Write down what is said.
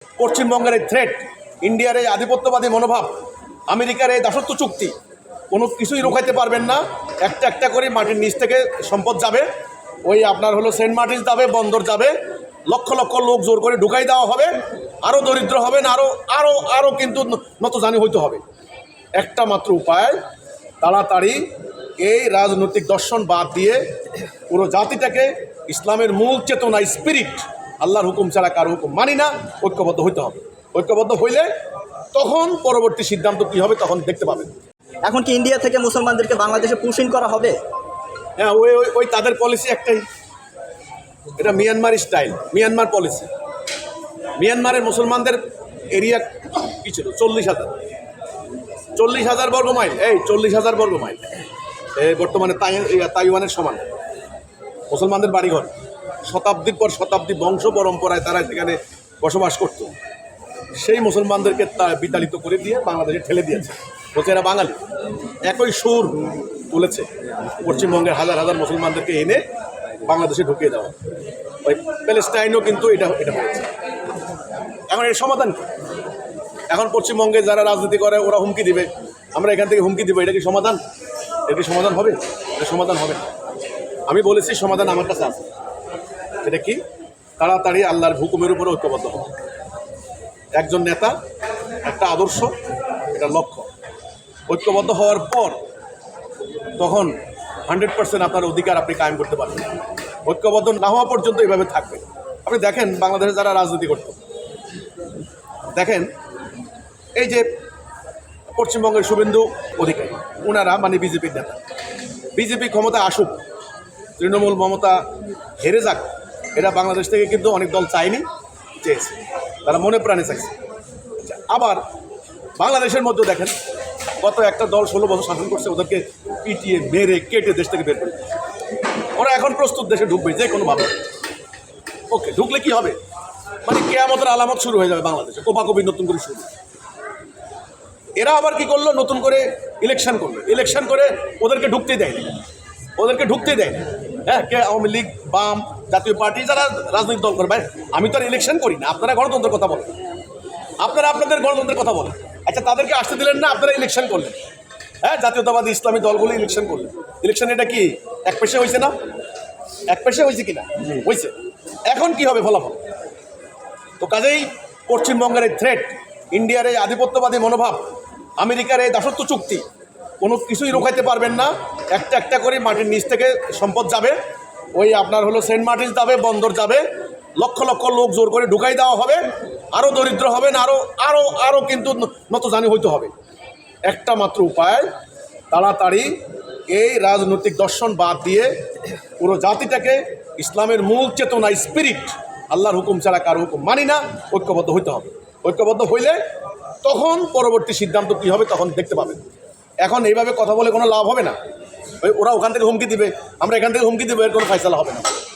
পশ্চিমবঙ্গের এই থ্রেট, ইন্ডিয়ার এই আধিপত্যবাদী মনোভাব, আমেরিকার এই দাসত্ব চুক্তি কোনো কিছুই রোখাইতে পারবেন না। একটা একটা করে মাটির নিচ থেকে সম্পদ যাবে, ওই আপনার হলো সেন্ট মার্টিন যাবে, বন্দর যাবে, লক্ষ লক্ষ লোক জোর করে ঢুকাই দেওয়া হবে, আরও দরিদ্র হবেন, আরও আরও আরও কিন্তু নতজানি হইতে হবে। একটা মাত্র উপায়, তাড়াতাড়ি এই রাজনৈতিক দর্শন বাদ দিয়ে পুরো জাতিটাকে ইসলামের মূল চেতনা, স্পিরিট, আল্লাহর হুকুম ছাড়া কারো হুকুম মানি না, ঐক্যবদ্ধ হইতে হবে। ঐক্যবদ্ধ হইলে তখন পরবর্তী সিদ্ধান্ত কী হবে তখন দেখতে পাবেন। এখন কি ইন্ডিয়া থেকে মুসলমানদেরকে বাংলাদেশে পুশিং করা হবে? হ্যাঁ, ওই ওই ওই তাদের পলিসি একটাই, এটা মিয়ানমার স্টাইল, মিয়ানমার পলিসি। মিয়ানমারের মুসলমানদের এরিয়া কী ছিল? 40,000 বর্গ মাইল। এই 40,000 বর্গ মাইল বর্তমানে তাইওয়ানের সমান মুসলমানদের বাড়িঘর। শতাব্দীর পর শতাব্দী বংশ পরম্পরায় তারা সেখানে বসবাস করত। সেই মুসলমানদেরকে বিতাড়িত করে দিয়ে বাংলাদেশে ঠেলে দিয়েছে, বলছে এরা বাঙালি। একই সুর তুলেছে পশ্চিমবঙ্গের হাজার হাজার মুসলমানদেরকে এনে বাংলাদেশে ঢুকিয়ে দেওয়া। ওই প্যালেস্টাইনও কিন্তু এটা হয়েছে। এখন এর সমাধান কি? এখন পশ্চিমবঙ্গে যারা রাজনীতি করে ওরা হুমকি দিবে, আমরা এখান থেকে হুমকি দিব, এটা কি সমাধান? এটা কি সমাধান হবে? এটা সমাধান হবে না। আমি বলেছি সমাধান আমার কাছে আছে। এটা কি? তাড়াতাড়ি আল্লাহর হুকুমের উপরে ঐক্যবদ্ধ হবে। একজন নেতা, একটা আদর্শ, এটা লক্ষ্য। ঐক্যবদ্ধ হওয়ার পর তখন 100% আপনার অধিকার আপনি কায়েম করতে পারবেন। ঐক্যবদ্ধ না হওয়া পর্যন্ত এইভাবে থাকবে। আপনি দেখেন বাংলাদেশে যারা রাজনীতি করত, দেখেন এই যে পশ্চিমবঙ্গের শুভেন্দু অধিকারী, ওনারা মানে বিজেপির নেতা, বিজেপি ক্ষমতা আসুক, তৃণমূল মমতা হেরে যাক, এটা বাংলাদেশ থেকে কিন্তু অনেক দল চায়নি, চেয়েছে, তারা মনে প্রাণে চাইছে। আবার বাংলাদেশের মধ্যেও দেখেন গত একটা দল 16 বছর শাসন করছে, ওদেরকে পিটিয়ে মেরে কেটে দেশ থেকে বের করে দিয়েছে। ওরা এখন প্রস্তুত দেশে ঢুকবে যে কোনোভাবে। ওকে, ঢুকলে কি হবে? মানে কেয়ামতের আলামত শুরু হয়ে যাবে বাংলাদেশে, কোপাকপি নতুন করে শুরু। এরা আবার কি করলো? নতুন করে ইলেকশন করলো, ইলেকশন করে ওদেরকে ঢুকতেই দেয়নি, ওদেরকে ঢুকতেই দেয়নি। হ্যাঁ, কে আওয়ামী লীগ, বাম, জাতীয় পার্টি, যারা রাজনৈতিক দল করে, ভাই আমি তো আর ইলেকশন করি না, আপনারা গণতন্ত্রের কথা বলেন, আপনারা আপনাদের গণতন্ত্রের কথা বলেন। আচ্ছা, তাদেরকে আসতে দিলেন না, আপনারা ইলেকশন করলেন। হ্যাঁ, জাতীয়তাবাদী ইসলামী দলগুলো ইলেকশন করলেন। ইলেকশন এটা কি এক পেশে হয়েছে না? এক পেশে হয়েছে কিনা? হয়েছে। এখন কি হবে ফলাফল? তো কাজেই পশ্চিমবঙ্গের এই থ্রেট, ইন্ডিয়ার এই আধিপত্যবাদী মনোভাব, আমেরিকার এই দাসত্ব চুক্তি কোনো কিছুই রোখাইতে পারবেন না। একটা একটা করে মাটির নিচ থেকে সম্পদ যাবে, ওই আপনার হলো সেন্ট মার্টিন যাবে, বন্দর যাবে, লক্ষ লক্ষ লোক জোর করে ঢুকাই দেওয়া হবে, আরও দরিদ্র হবেন, আরও আরও আরও কিন্তু নতজানি হইতে হবে। একটা মাত্র উপায়, তাড়াতাড়ি এই রাজনৈতিক দর্শন বাদ দিয়ে পুরো জাতিটাকে ইসলামের মূল চেতনা, স্পিরিট, আল্লাহর হুকুম ছাড়া কারো হুকুম মানি না, ঐক্যবদ্ধ হইতে হবে। ঐক্যবদ্ধ হইলে তখন পরবর্তী সিদ্ধান্ত কী হবে তখন দেখতে পাবেন। এখন এইভাবে কথা বলে কোনো লাভ হবে না। ওরা ওখান থেকে হুমকি দিবে, আমরা এখান থেকে হুমকি দেবো, এর কোনো ফয়সালা হবে না।